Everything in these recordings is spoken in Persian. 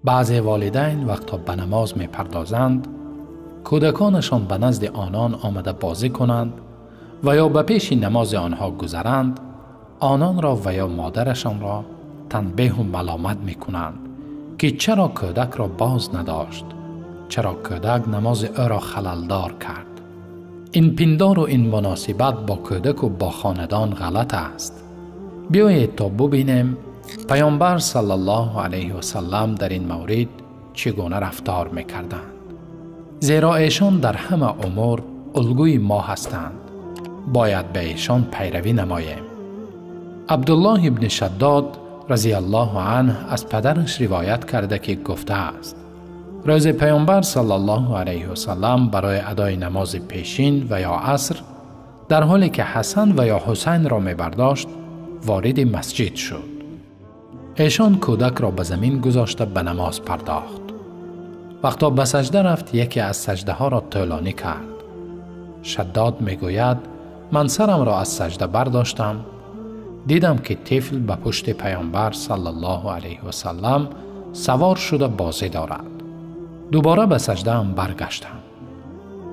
بعضی والدین وقتا به نماز می پردازند، کودکانشان به نزد آنان آمده بازی کنند و یا به پیش نماز آنها گذرند، آنان را و یا مادرشان را تنبیه و ملامت می کنند که چرا کودک را باز نداشت، چرا کودک نماز او را خللدار کرد. این پندار و این مناسبت با کودک و با خاندان غلط است. بیایید تا ببینیم پیامبر صلی الله علیه و سلم در این مورد چگونه رفتار می‌کردند. زیرا ایشان در همه امور الگوی ما هستند. باید به ایشان پیروی نماییم. عبدالله ابن شداد رضی الله عنه از پدرش روایت کرده که گفته است: روز پیامبر صلی الله علیه و سلم برای ادای نماز پیشین و یا عصر در حالی که حسن و یا حسین را می‌برداشت وارد مسجد شد. ایشان کودک را به زمین گذاشته به نماز پرداخت. وقتا به سجده رفت یکی از سجده ها را طولانی کرد. شداد میگوید من سرم را از سجده برداشتم، دیدم که طفل به پشت پیامبر صلی الله علیه و سلم سوار شده بازی دارد. دوباره به سجده هم برگشتم.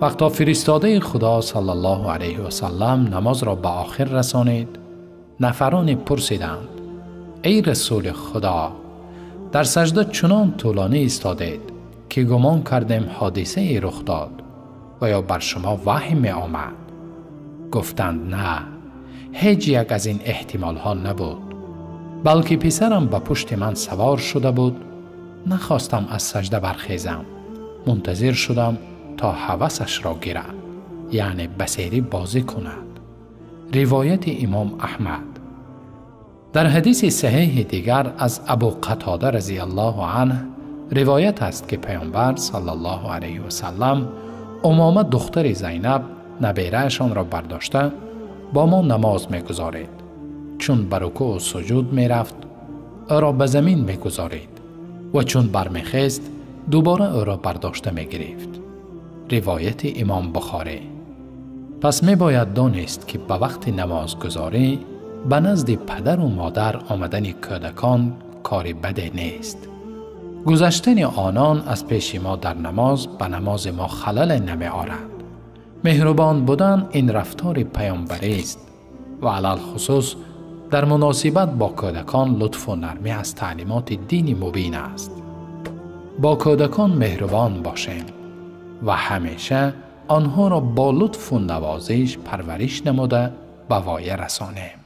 وقتا فرستاده خدا صلی الله علیه و سلم نماز را به آخر رسانید، نفران پرسیدند: ای رسول خدا، در سجده چنان طولانی ایستادید که گمان کردیم حادثه ای رخ داد و یا بر شما وحی می آمد. گفتند نه، هیچ یک از این احتمال ها نبود، بلکه پسرم به پشت من سوار شده بود. نخواستم از سجده برخیزم، منتظر شدم تا هوسش را گیرد، یعنی بسیری بازی کند. روایت امام احمد. در حدیث صحیح دیگر از ابو قتاده رضی الله عنه روایت است که پیامبر صلی الله علیه و سلم امامه دختر زینب نبیره‌شان را برداشته با ما نماز می‌گزارید. چون بر رکوع و سجود می‌رفت او را به زمین می‌گذارید و چون برمیخیست دوباره او را برداشته می‌گرفت. روایت امام بخاری. پس می‌باید دانست که به وقت نمازگزاری به نزد پدر و مادر آمدن کودکان کاری بده نیست. گذشتن آنان از پیش ما در نماز به نماز ما خلل نمی آرد. مهربان بودن این رفتار پیامبری است و علل خصوص در مناسبت با کودکان لطف و نرمی از تعلیمات دین مبین است. با کودکان مهربان باشیم و همیشه آنها را با لطف و نوازش پرورش نموده به وای رسانیم.